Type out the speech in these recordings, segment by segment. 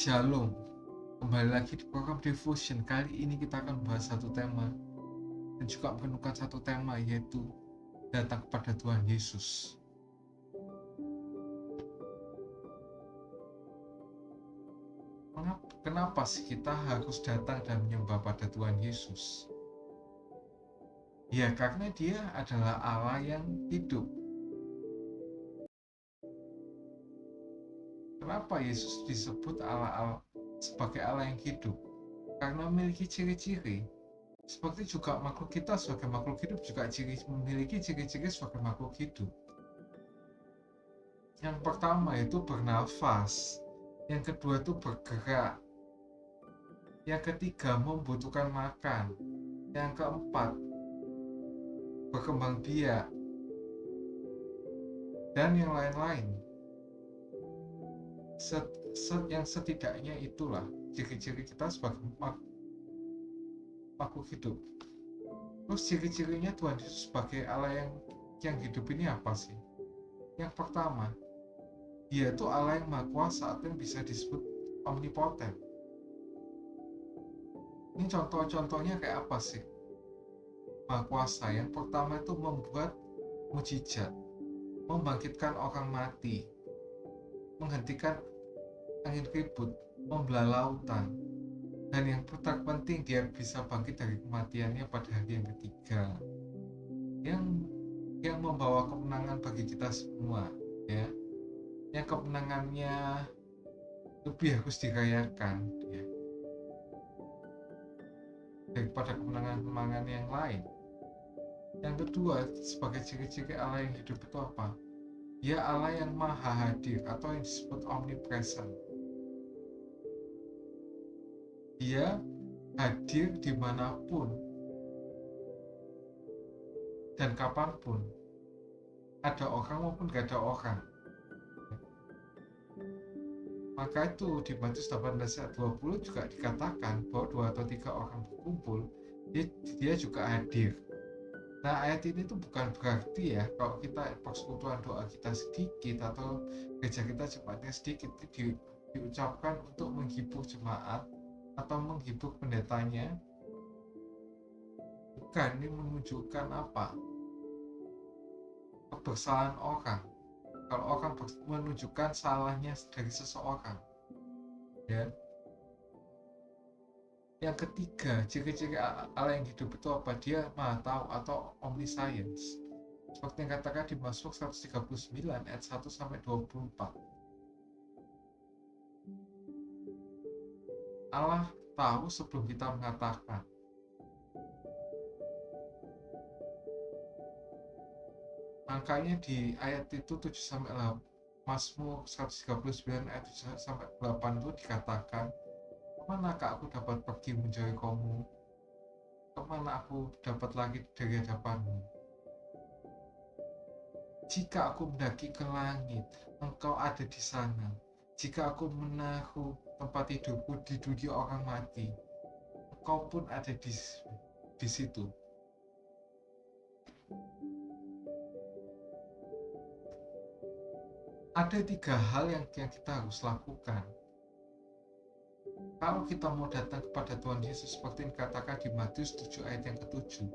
Shalom, kembali lagi di program Devotion. Kali ini kita akan membahas satu tema dan juga menemukan satu tema, yaitu datang kepada Tuhan Yesus. Kenapa sih kita harus datang dan menyembah pada Tuhan Yesus? Ya, karena Dia adalah Allah yang hidup. Kenapa Yesus disebut sebagai Allah yang hidup? Karena memiliki ciri-ciri. Seperti juga makhluk kita sebagai makhluk hidup juga memiliki ciri-ciri sebagai makhluk hidup. Yang pertama itu bernafas, yang kedua itu bergerak, yang ketiga membutuhkan makan, yang keempat berkembang biak, dan yang lain-lain. Yang setidaknya itulah ciri-ciri kita sebagai makhluk hidup. Terus ciri-cirinya Tuhan Yesus sebagai Allah yang hidup ini apa sih? Yang pertama, Dia itu Allah yang Maha Kuasa atau yang bisa disebut omnipoten. Ini contoh-contohnya kayak apa sih Maha Kuasa? Yang pertama itu membuat mujizat, membangkitkan orang mati, menghentikan angin ribut, membelah lautan, dan yang terpenting Dia bisa bangkit dari kematiannya pada hari yang ketiga, yang membawa kemenangan bagi kita semua, ya. Yang kemenangannya lebih harus dirayakan, ya, daripada kemenangan-kemenangan yang lain. Yang kedua, sebagai ciri-ciri Allah yang hidup itu apa? Dia Allah yang maha hadir atau yang disebut omnipresent. Dia hadir dimanapun dan kapanpun, ada orang maupun gak ada orang. Maka itu di Matius 18:20 juga dikatakan bahwa 2 atau 3 orang berkumpul, dia juga hadir. Nah, ayat ini tuh bukan berarti ya kalau kita persekutuan doa kita sedikit atau gereja kita jemaatnya sedikit diucapkan untuk menghibur jemaat atau menghibur pendetanya. Bukan, ini menunjukkan apa? Kebersalahan orang. Kalau orang menunjukkan salahnya dari seseorang, ya. Yang ketiga, ciri-ciri Allah yang hidup itu apa? Dia maha tahu atau omniscience. Seperti yang katakan di Mazmur 139 ayat 1-24. Allah tahu sebelum kita mengatakan. Makanya di ayat itu 7-8, Mazmur 139 ayat 7-8 itu dikatakan, "Kemanakah aku dapat pergi menjauhi kamu? Kemana aku dapat lagi dari hadapanmu? Jika aku mendaki ke langit, Engkau ada di sana. Jika aku menaruh tempat hidupku di dunia orang mati, Engkau pun ada di situ." Ada 3 hal yang kita harus lakukan kalau kita mau datang kepada Tuhan Yesus, seperti yang dikatakan di Matius 7 ayat yang ke-7.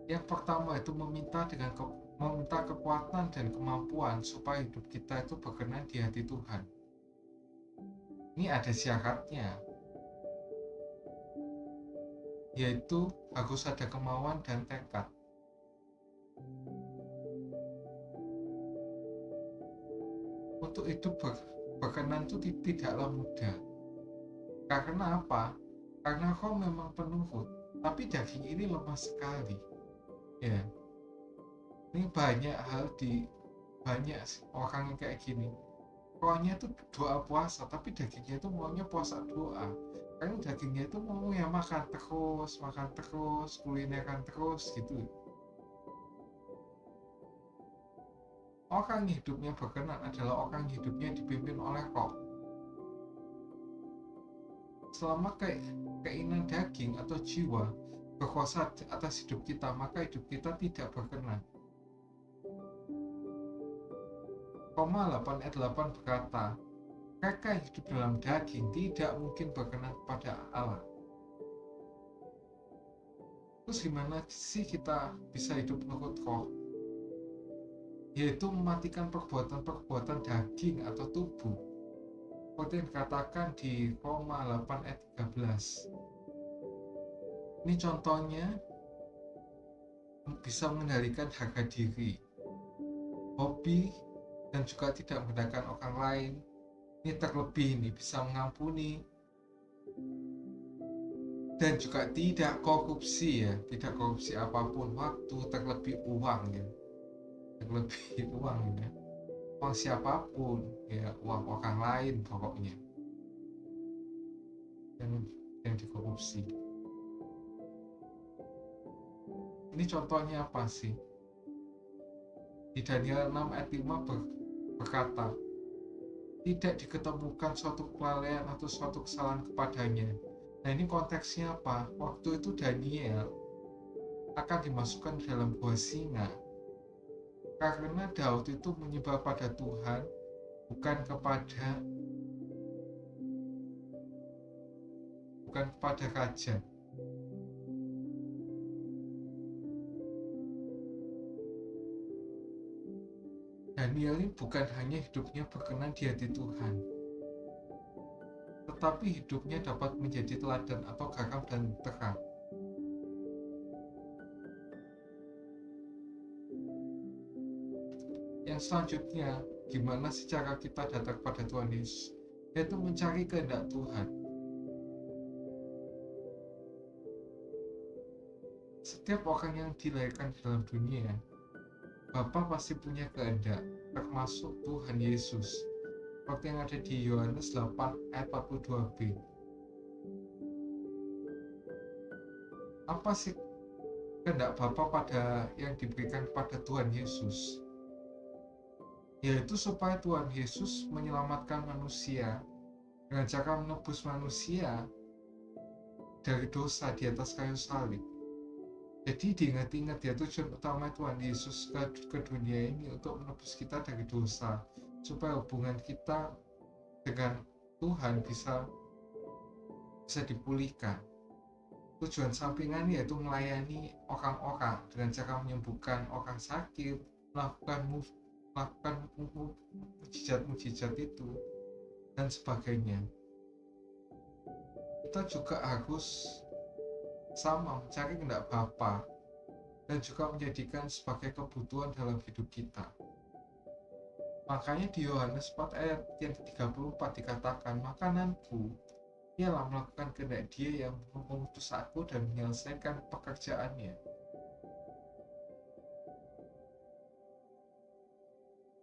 Yang pertama itu meminta kekuatan dan kemampuan supaya hidup kita itu berkenan di hati Tuhan. Ini ada syaratnya, yaitu harus ada kemauan dan tekad. Untuk hidup berkenan itu tidaklah mudah. Karena apa? Karena roh memang penurut, tapi daging ini lemah sekali. Ya, ini banyak orang yang kayak gini. Rohnya itu doa puasa, tapi dagingnya itu maunya puasa doa. Karena dagingnya itu mau ya makan terus, kulineran terus gitu. Orang hidupnya berkenan adalah orang hidupnya dipimpin oleh roh. Selama keinginan daging atau jiwa berkuasa atas hidup kita, maka hidup kita tidak berkenan. 8 ayat 8 berkata, mereka yang hidup dalam daging tidak mungkin berkenan kepada Allah. Terus gimana sih kita bisa hidup menurut roh? Yaitu mematikan perbuatan-perbuatan daging atau tubuh. Seperti yang dikatakan di Roma 8 ayat 13. Ini contohnya bisa mengendalikan harga diri, hobi, dan juga tidak merendahkan orang lain. Ini terlebih ini bisa mengampuni dan juga tidak korupsi ya, tidak korupsi apapun, waktu, terlebih uang ya, terlebih uang ya, uang siapapun ya, uang orang lain pokoknya yang dikorupsi. Ini contohnya apa sih? Di Daniel 6 ayat 5 berkata, tidak diketemukan suatu kelalaian atau suatu kesalahan kepadanya. Nah, ini konteksnya apa? Waktu itu Daniel akan dimasukkan dalam gua singa karena Daud itu menyembah pada Tuhan, bukan kepada raja. Daniel ini bukan hanya hidupnya berkenan di hati Tuhan, tetapi hidupnya dapat menjadi teladan atau garam dan terang. Yang selanjutnya, gimana secara kita datang kepada Tuhan Yesus, yaitu mencari kehendak Tuhan. Setiap orang yang dilahirkan dalam dunia, Bapa pasti punya kehendak, termasuk Tuhan Yesus. Seperti yang ada di Yohanes 8 ayat 42b. Apa sih kehendak Bapa pada yang diberikan kepada Tuhan Yesus? Yaitu supaya Tuhan Yesus menyelamatkan manusia dengan cara menebus manusia dari dosa di atas kayu salib. Jadi diingat-ingat ya, tujuan utama Tuhan Yesus ke dunia ini untuk menebus kita dari dosa, supaya hubungan kita dengan Tuhan bisa dipulihkan. Tujuan sampingan yaitu melayani orang-orang dengan cara menyembuhkan orang sakit, melakukan mujizat-mujizat itu, dan sebagainya. Kita juga harus sama mencari kehendak Bapa dan juga menjadikan sebagai kebutuhan dalam hidup kita. Makanya di Yohanes 4 ayat yang 34 dikatakan, makananku ialah melakukan kehendak Dia yang mengutus aku dan menyelesaikan pekerjaannya.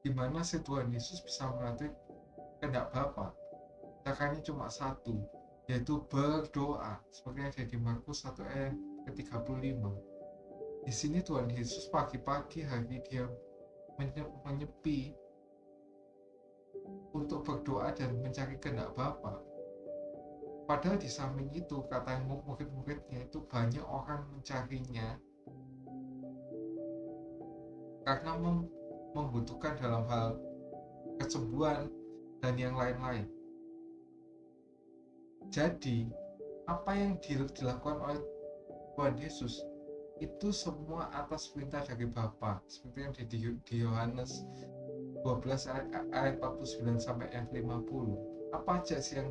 Gimana sih Tuhan Yesus bisa mengerti kehendak Bapa? Caranya cuma satu, yaitu berdoa, seperti yang ada di Markus 1 ayat ke-35. Di sini Tuhan Yesus pagi-pagi hari Dia menyepi untuk berdoa dan mencari kehendak Bapa. Padahal di samping itu, kata murid-muridnya itu banyak orang mencarinya karena membutuhkan dalam hal kesembuhan dan yang lain-lain. Jadi, apa yang dilakukan oleh Tuhan Yesus itu semua atas perintah dari Bapa, seperti yang di Yohanes 12 ayat 49 sampai yang 50. Apa aja sih yang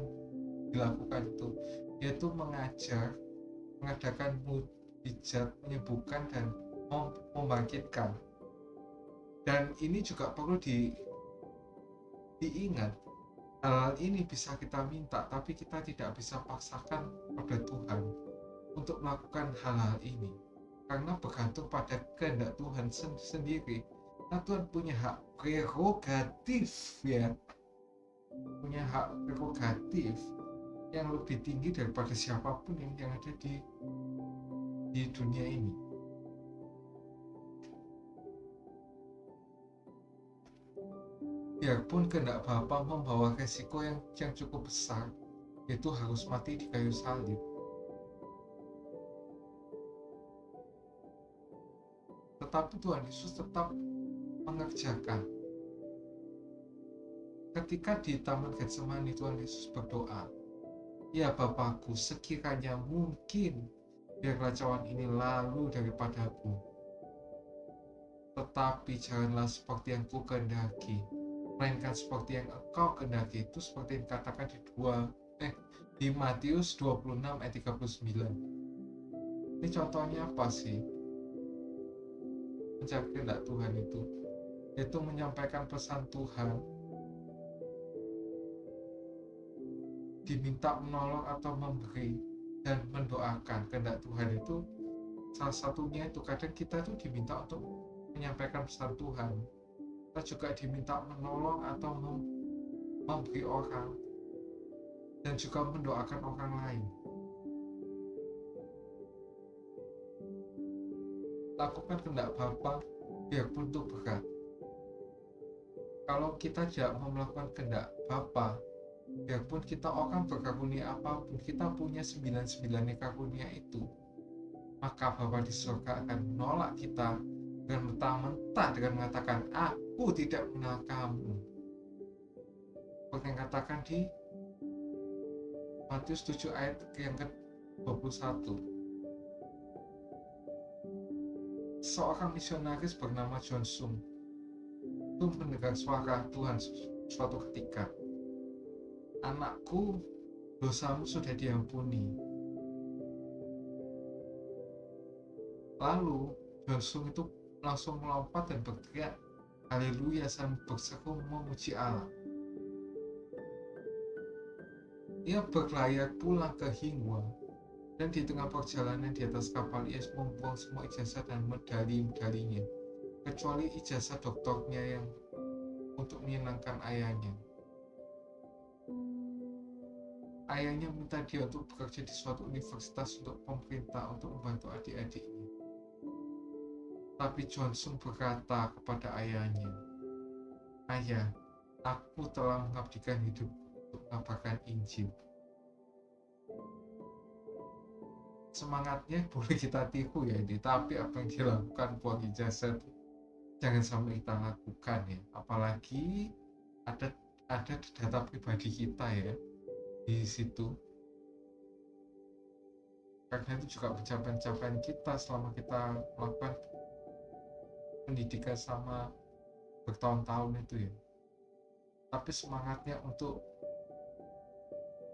dilakukan itu? Yaitu mengajar, mengadakan mujizat, menyembuhkan, dan membangkitkan. Dan ini juga perlu diingat, hal ini bisa kita minta, tapi kita tidak bisa paksakan pada Tuhan untuk melakukan hal-hal ini, karena bergantung pada kehendak Tuhan sendiri. Nah, Tuhan punya hak prerogatif ya, punya hak prerogatif yang lebih tinggi daripada siapapun yang ada di dunia ini. Biarpun kehendak Bapa membawa resiko yang cukup besar, yaitu harus mati di kayu salib, tetapi Tuhan Yesus tetap mengerjakan. Ketika di Taman Getsemani Tuhan Yesus berdoa, "Ya Bapakku, sekiranya mungkin, biarlah cawan ini lalu daripadaku. Tetapi janganlah seperti yang ku kehendaki, melainkan seperti yang engkau kehendaki." Itu seperti yang dikatakan di Matius 26 ayat 39. Ini contohnya apa sih? Mencari kehendak Tuhan itu menyampaikan pesan Tuhan, diminta menolong atau memberi dan mendoakan. Kehendak Tuhan itu salah satunya itu kadang kita tuh diminta untuk menyampaikan pesan Tuhan. Kita juga diminta menolong atau memberi orang dan juga mendoakan orang lain. Lakukan kehendak Bapa biarpun itu berat. Kalau kita tidak mau melakukan kehendak Bapa, biarpun kita orang berkarunia apapun, kita punya 99 karunia itu, maka Bapa di surga akan menolak kita dengan mentah-mentah dengan mengatakan, "Aku tidak mengenal kamu." Seperti yang katakan di Matius 7 ayat yang ke-21. Seorang misionaris bernama John Sung itu mendengar suara Tuhan suatu ketika, "Anakku, dosamu sudah diampuni." Lalu John Sung itu langsung melompat dan berteriak, "Haleluya," sambil berseru memuji Allah. Ia berlayar pulang ke Hingwa, dan di tengah perjalanan di atas kapal ia membuang semua ijazah dan medali-medalinya, kecuali ijazah doktornya yang untuk menyenangkan ayahnya. Ayahnya minta dia untuk bekerja di suatu universitas untuk pemerintah untuk membantu adik-adiknya. Tapi Johnson berkata kepada ayahnya, "Ayah, aku telah mengabdikan hidup untuk mengabarkan Injil." Semangatnya boleh kita tiru ya ini, tapi apa yang dilakukan buang ijazah jangan sampai kita lakukan ya. Apalagi ada data pribadi kita ya di situ. Karena itu juga pencapaian-pencapaian kita selama kita melakukan pendidikan sama bertahun-tahun itu ya. Tapi semangatnya untuk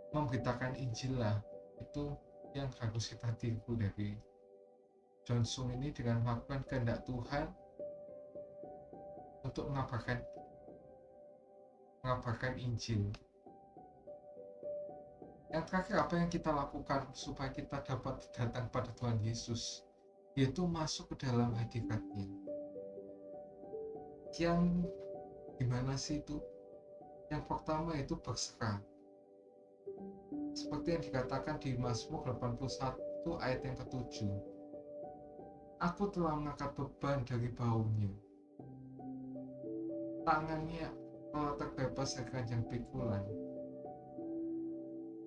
memberitakan Injil lah, itu yang harus kita tiru dari John Sung ini dengan melakukan kehendak Tuhan untuk mengabarkan Injil. Yang terakhir, apa yang kita lakukan supaya kita dapat datang pada Tuhan Yesus, yaitu masuk ke dalam hadirat-Nya. Yang gimana sih itu? Yang pertama itu berserah. Seperti yang dikatakan di Mazmur 81 ayat yang ke-7. "Aku telah mengangkat beban dari baunya. Tangannya telah terbebas dari ranjang pikulan."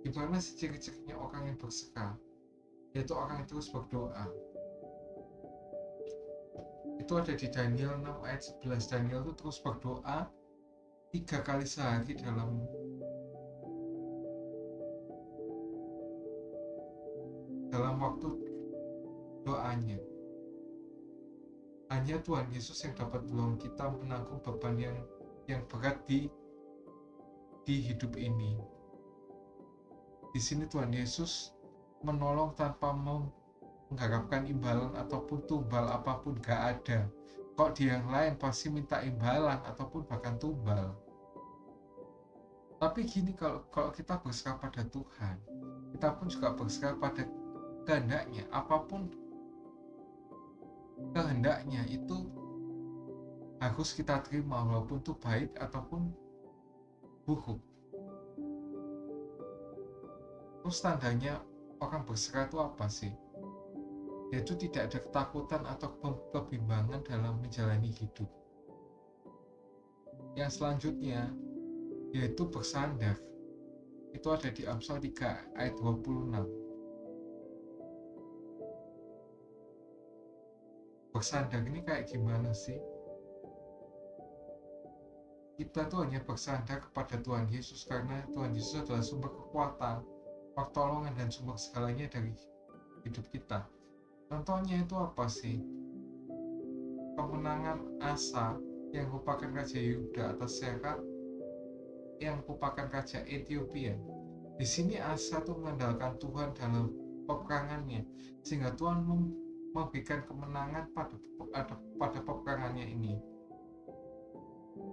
Gimana sih ciri-cirinya orang yang berserah? Yaitu orang yang terus berdoa. Itu ada di Daniel 6 ayat 11. Daniel itu terus berdoa 3 kali sehari dalam waktu doanya. Hanya Tuhan Yesus yang dapat menolong kita menanggung beban yang berat di hidup ini. Di sini Tuhan Yesus menolong tanpa mengharapkan imbalan ataupun tumbal apapun, gak ada. Kok di yang lain pasti minta imbalan ataupun bahkan tumbal. Tapi gini, kalau kita berserah pada Tuhan, kita pun juga berserah pada kehendaknya. Apapun kehendaknya itu harus kita terima, walaupun itu baik ataupun buruk. Terus tandanya orang berserah itu apa sih? Yaitu tidak ada ketakutan atau kebimbangan dalam menjalani hidup. Yang selanjutnya yaitu bersandar. Itu ada di Amsal 3 ayat 26. Bersandar ini kayak gimana sih? kita tuh hanya bersandar kepada Tuhan Yesus, karena Tuhan Yesus adalah sumber kekuatan, pertolongan, dan sumber segalanya dari hidup kita. Contohnya itu apa sih? Kemenangan Asa yang merupakan Raja Yehuda atas Serah yang merupakan Raja Ethiopia. Di sini Asa tuh mengandalkan Tuhan dalam peperangannya, sehingga Tuhan memberikan kemenangan pada peperangannya ini.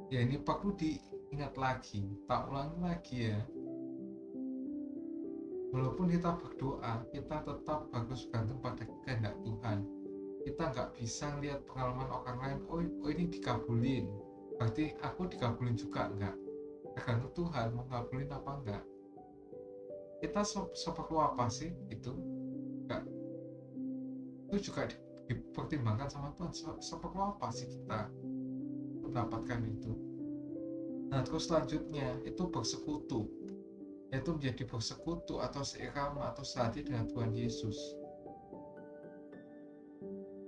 Ya, ini perlu diingat lagi, tak ulangi lagi ya. Walaupun kita berdoa, kita tetap harus bergantung pada kehendak Tuhan. Kita nggak bisa lihat pengalaman orang lain, oh ini dikabulin, berarti aku dikabulin juga. Enggak, tergantung Tuhan mau ngabulin apa enggak. Kita seperti apa sih itu? Enggak, itu juga dipertimbangkan sama Tuhan. Seperti apa sih kita mendapatkan itu? Nah, terus selanjutnya itu bersekutu, yaitu menjadi bersekutu atau seirama atau sehati dengan Tuhan Yesus.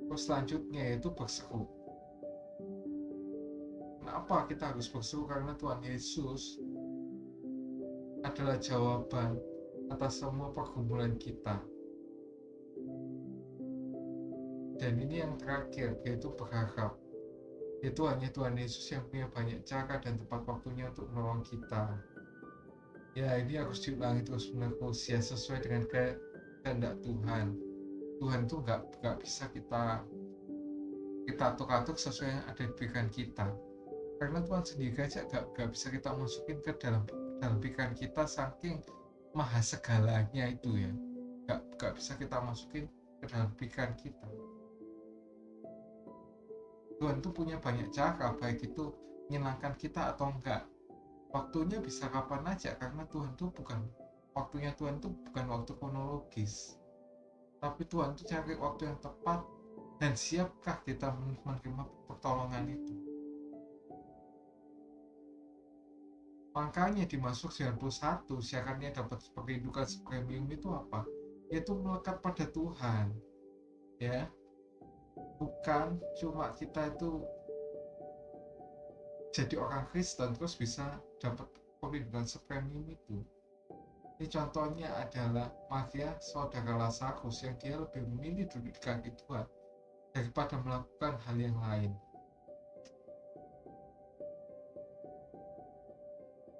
Terus selanjutnya yaitu berseru. Kenapa kita harus berseru? Karena Tuhan Yesus adalah jawaban atas semua pergumulan kita. Dan ini yang terakhir, yaitu berharap. Itu hanya Tuhan Yesus yang punya banyak cara dan tepat waktunya untuk menolong kita. Ya, ini harus diulangi terus menerus ya, sesuai dengan kehendak Tuhan. Tuhan itu nggak bisa kita atur-atur sesuai yang ada di pikiran kita, karena Tuhan sendiri aja nggak bisa kita masukin ke dalam pikiran kita, saking maha segalanya itu ya, nggak bisa kita masukin ke dalam pikiran kita. Tuhan tuh punya banyak cara, baik itu menyenangkan kita atau enggak. Waktunya bisa kapan aja, karena waktunya Tuhan tuh bukan waktu kronologis, tapi Tuhan tuh cari waktu yang tepat. Dan siapkah kita menerima pertolongan itu? Makanya di Mazmur 91 syaratnya dapat perlindungan premium itu apa? Yaitu melekat pada Tuhan, ya. Bukan cuma kita itu jadi orang Kristen terus bisa dapat perlindungan premium itu. Ini contohnya adalah Maria, saudara Lazarus, yang dia lebih memilih duduk di kaki Tuhan daripada melakukan hal yang lain.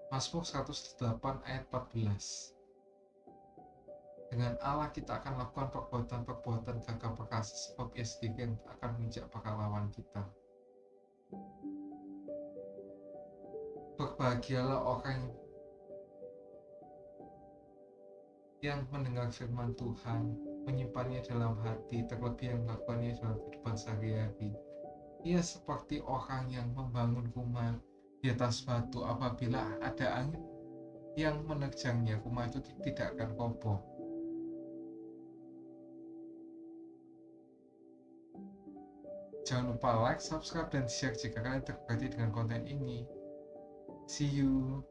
Mazmur 108 ayat 14. Dengan Allah kita akan lakukan perbuatan-perbuatan gagah perkasa, sebab Ia sendiri yang akan menginjak para lawan kita. Berbahagialah orang yang mendengar firman Tuhan, menyimpannya dalam hati, terlebih yang melakukannya dalam kehidupan sehari-hari. Ia seperti orang yang membangun rumah di atas batu. Apabila ada angin yang menerjangnya, rumah itu tidak akan roboh. Jangan lupa like, subscribe, dan share jika kalian terberkati dengan konten ini. See you.